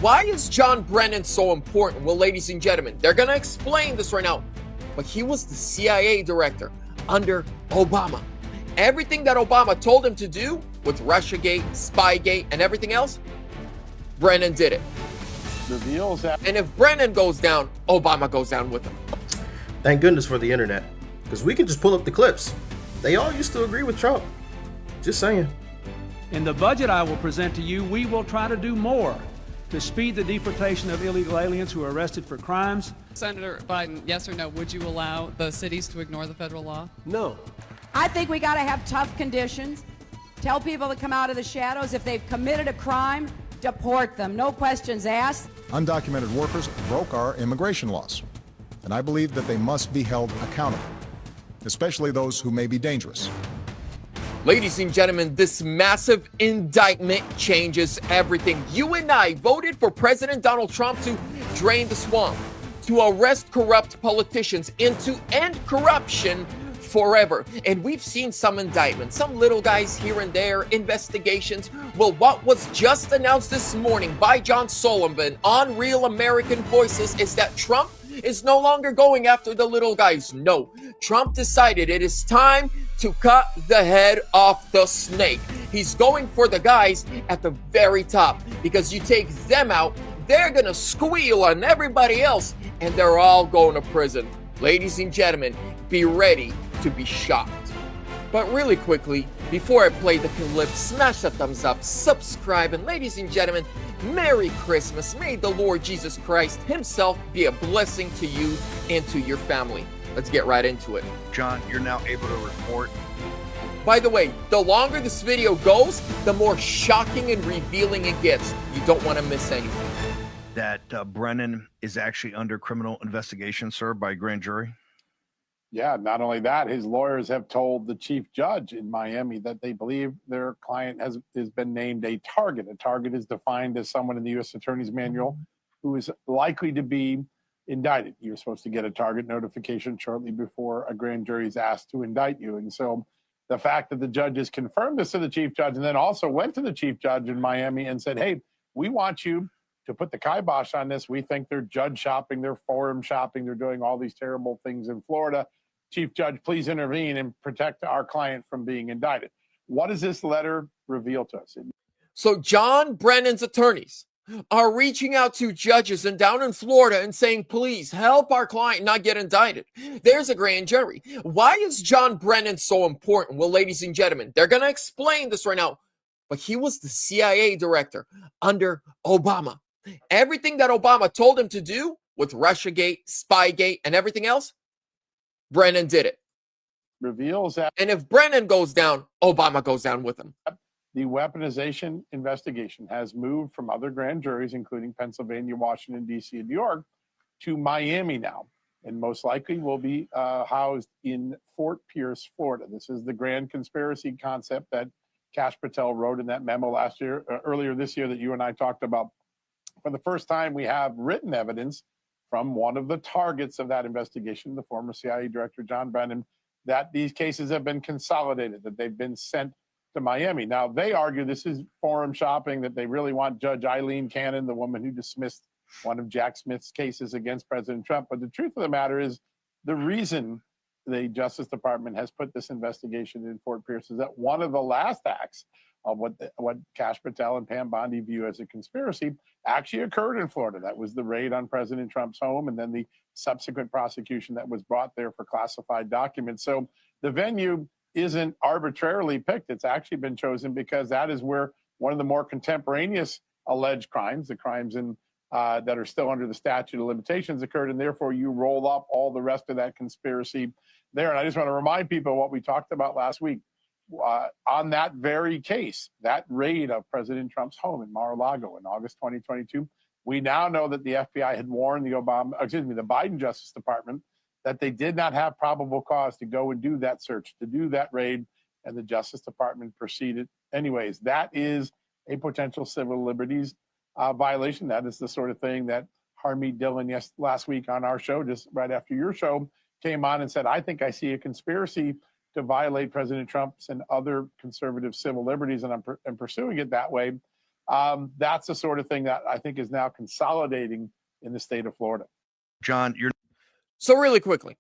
Why is John Brennan so important? Well, ladies and gentlemen, they're going to explain this right now. But he was the CIA director under Obama. Everything that Obama told him to do with Russiagate, Spygate, and everything else, Brennan did it. Reveals that. And if Brennan goes down, Obama goes down with him. Thank goodness for the internet, because we can just pull up the clips. They all used to agree with Trump. Just saying. In the budget I will present to you, we will try to do more to speed the deportation of illegal aliens who are arrested for crimes. Senator Biden, yes or no, would you allow the cities to ignore the federal law? No. I think we got to have tough conditions. Tell people to come out of the shadows. If they've committed a crime, deport them. No questions asked. Undocumented workers broke our immigration laws, and I believe that they must be held accountable, especially those who may be dangerous. Ladies and gentlemen, this massive indictment changes everything. You and I voted for President Donald Trump to drain the swamp, to arrest corrupt politicians, and to end corruption forever. And we've seen some indictments, some little guys here and there, investigations. Well, what was just announced this morning by John Sullivan on Real American Voices is that Trump is no longer going after the little guys. No, Trump decided it is time to cut the head off the snake. He's going for the guys at the very top, because you take them out, they're gonna squeal on everybody else, and they're all going to prison. Ladies and gentlemen, be ready to be shocked. But really quickly, before I play the clip, smash that thumbs up, subscribe, and ladies and gentlemen, Merry Christmas. May the Lord Jesus Christ himself be a blessing to you and to your family. Let's get right into it. John, you're now able to report. By the way, the longer this video goes, the more shocking and revealing it gets. You don't want to miss anything. That Brennan is actually under criminal investigation, sir, by a grand jury? Yeah, not only that, his lawyers have told the chief judge in Miami that they believe their client has been named a target. A target is defined as someone in the U.S. Attorney's Manual who is likely to be indicted. You're supposed to get a target notification shortly before a grand jury is asked to indict you. And so the fact that the judge has confirmed this to the chief judge and then also went to the chief judge in Miami and said, hey, we want you to put the kibosh on this. We think they're judge shopping, they're forum shopping, they're doing all these terrible things in Florida. Chief Judge, please intervene and protect our client from being indicted. What does this letter reveal to us? So John Brennan's attorneys are reaching out to judges and down in Florida and saying, please help our client not get indicted. There's a grand jury. Why is John Brennan so important? Well, ladies and gentlemen, they're going to explain this right now. But he was the CIA director under Obama. Everything that Obama told him to do with Russiagate, Spygate, and everything else, Brennan did it. Reveals that. And if Brennan goes down, Obama goes down with him. The weaponization investigation has moved from other grand juries, including Pennsylvania, Washington, D.C., and New York, to Miami now, and most likely will be housed in Fort Pierce, Florida. This is the grand conspiracy concept that Kash Patel wrote in that memo earlier this year that you and I talked about. For the first time, we have written evidence from one of the targets of that investigation, the former CIA director, John Brennan, that these cases have been consolidated, that they've been sent to Miami. Now, they argue this is forum shopping, that they really want Judge Eileen Cannon, the woman who dismissed one of Jack Smith's cases against President Trump. But the truth of the matter is, the reason the Justice Department has put this investigation in Fort Pierce is that one of the last acts of what Kash Patel and Pam Bondi view as a conspiracy actually occurred in Florida. That was the raid on President Trump's home and then the subsequent prosecution that was brought there for classified documents. So the venue isn't arbitrarily picked. It's actually been chosen because that is where one of the more contemporaneous alleged crimes, the crimes that are still under the statute of limitations, occurred, and therefore you roll up all the rest of that conspiracy there. And I just want to remind people what we talked about last week. On that very case, that raid of President Trump's home in Mar-a-Lago in August 2022, we now know that the FBI had warned the Biden Justice Department that they did not have probable cause to go and do that search, to do that raid, and the Justice Department proceeded anyways. That is a potential civil liberties violation. That is the sort of thing that Harmeet Dillon last week on our show, just right after your show, came on and said, I think I see a conspiracy to violate President Trump's and other conservative civil liberties, and I'm pursuing it that way. That's the sort of thing that I think is now consolidating in the state of Florida. John, you're So really quickly,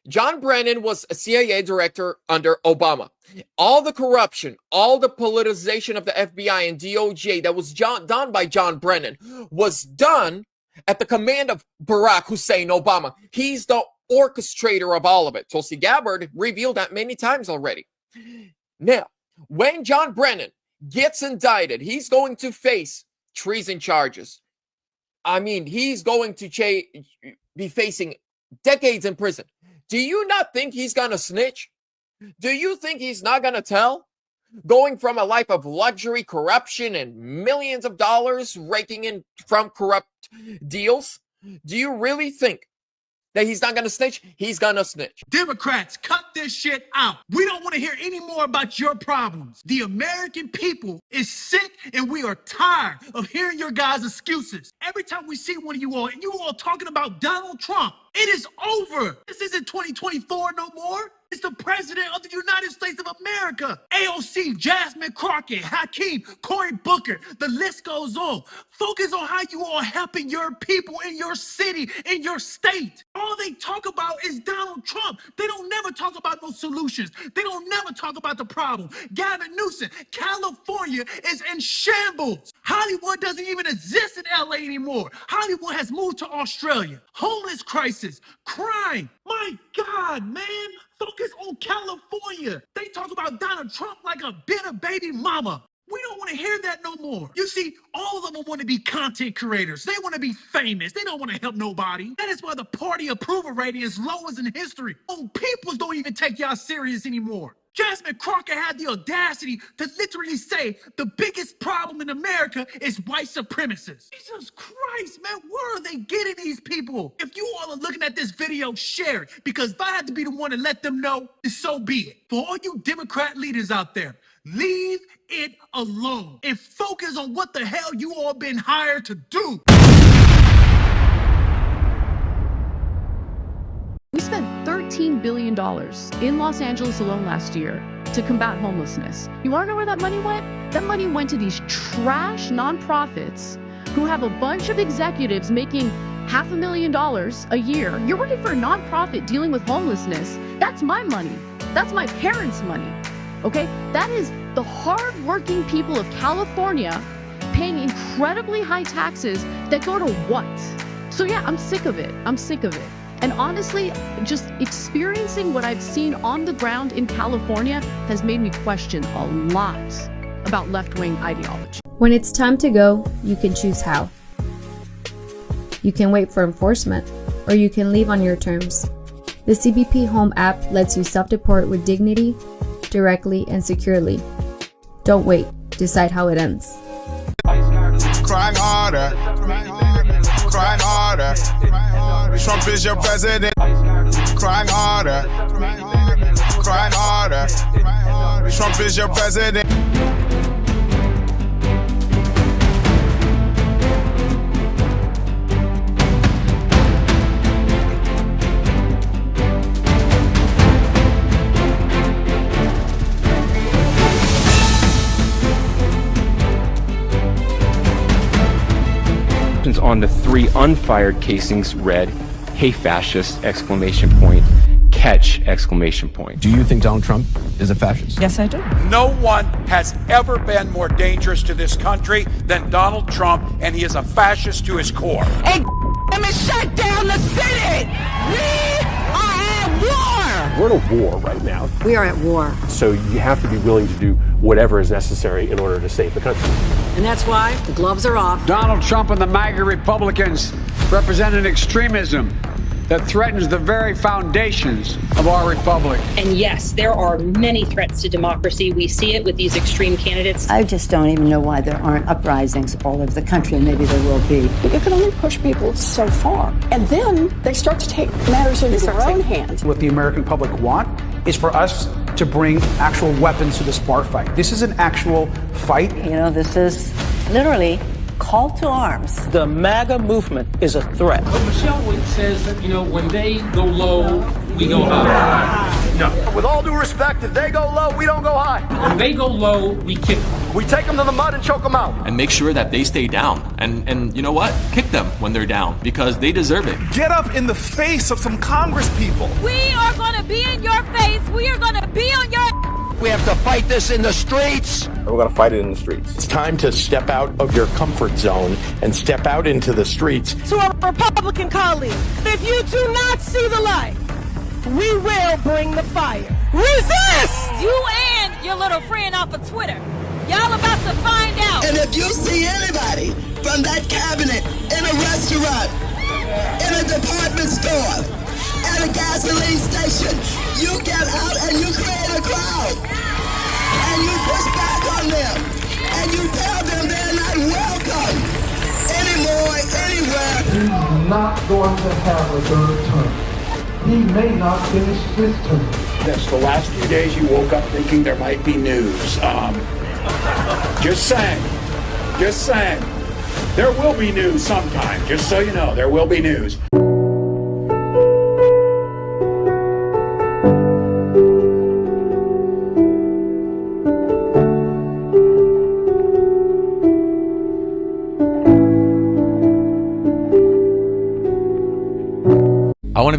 John Brennan was a CIA director under Obama. All the corruption, all the politicization of the FBI and DOJ that was done by John Brennan was done at the command of Barack Hussein Obama. He's the orchestrator of all of it. Tulsi Gabbard revealed that many times already. Now, when John Brennan gets indicted, he's going to face treason charges. I mean, he's going to be facing decades in prison. Do you not think he's going to snitch? Do you think he's not going to tell? Going from a life of luxury, corruption, and millions of dollars raking in from corrupt deals? Do you really think that he's not going to snitch? He's going to snitch. Democrats, cut this shit out. We don't want to hear any more about your problems. The American people is sick and we are tired of hearing your guys' excuses. Every time we see one of you all and you all talking about Donald Trump, it is over. This isn't 2024 no more. It's the president of the United States of America. AOC, Jasmine Crockett, Hakeem, Cory Booker, the list goes on. Focus on how you are helping your people in your city, in your state. All they talk about is Donald Trump. They don't never talk about no solutions. They don't never talk about the problem. Gavin Newsom, California is in shambles. Hollywood doesn't even exist in LA anymore. Hollywood has moved to Australia. Homeless crisis, crime. My God, man. Focus on California. They talk about Donald Trump like a bitter baby mama. We don't want to hear that no more. You see, all of them want to be content creators. They want to be famous. They don't want to help nobody. That is why the party approval rating is lowest in history. Oh, peoples don't even take y'all serious anymore. Jasmine Crockett had the audacity to literally say the biggest problem in America is white supremacists. Jesus Christ, man, where are they getting these people? If you all are looking at this video, share it. Because if I had to be the one to let them know, so be it. For all you Democrat leaders out there, leave it alone and focus on what the hell you all been hired to do. We spent $13 billion in Los Angeles alone last year to combat homelessness. You want to know where that money went? That money went to these trash nonprofits who have a bunch of executives making $500,000 a year. You're working for a nonprofit dealing with homelessness. That's my money. That's my parents' money. Okay? That is the hard-working people of California paying incredibly high taxes that go to what? So yeah, I'm sick of it. I'm sick of it. And honestly, just experiencing what I've seen on the ground in California has made me question a lot about left-wing ideology. When it's time to go, you can choose how. You can wait for enforcement, or you can leave on your terms. The CBP Home app lets you self-deport with dignity, directly and securely. Don't wait, decide how it ends. Crying harder, crying harder. Trump is your president. Crying harder, crying harder. Trump is your president. On the 3 unfired casings read, "Hey fascist!" exclamation point, catch exclamation point. Do you think Donald Trump is a fascist? Yes, I do. No one has ever been more dangerous to this country than Donald Trump, and he is a fascist to his core. Hey, let me shut down the city! We are at war! We're at a war right now. We are at war. So you have to be willing to do whatever is necessary in order to save the country. And that's why the gloves are off. Donald Trump and the MAGA Republicans represent an extremism that threatens the very foundations of our republic. And yes, there are many threats to democracy. We see it with these extreme candidates. I just don't even know why there aren't uprisings all over the country, and maybe there will be. You can only push people so far, and then they start to take matters into their own hands. What the American public want is for us to bring actual weapons to this bar fight. This is an actual fight. You know, this is literally call to arms. The MAGA movement is a threat. But Michelle says that, when they go low, we go high. No. With all due respect, if they go low, we don't go high. When they go low, we kick them. We take them to the mud and choke them out. And make sure that they stay down. And you know what? Kick them when they're down because they deserve it. Get up in the face of some Congress people. We are going to be in your face. We are going to be on your... We have to fight this in the streets. And we're going to fight it in the streets. It's time to step out of your comfort zone and step out into the streets. To our Republican colleagues, if you do not see the light, we will bring the fire. Resist! You and your little friend off of Twitter. Y'all about to find out. And if you see anybody from that cabinet in a restaurant, in a department store, at a gasoline station, you get out and you create a crowd. And you push back on them. And you tell them they're not welcome anymore, anywhere. He's not going to have a third term. He may not finish this term. Yes, the last few days you woke up thinking there might be news. Just saying. Just saying. There will be news sometime. Just so you know, there will be news.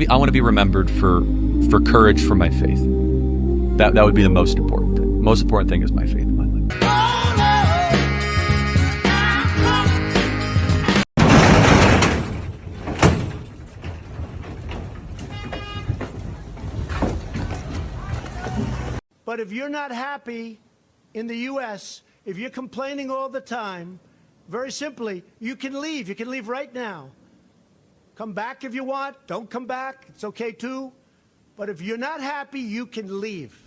I want to be remembered for courage for my faith. That would be the most important thing. Most important thing is my faith in my life. But if you're not happy in the U.S., if you're complaining all the time, very simply, you can leave. You can leave right now. Come back if you want. Don't come back. It's okay too. But if you're not happy, you can leave.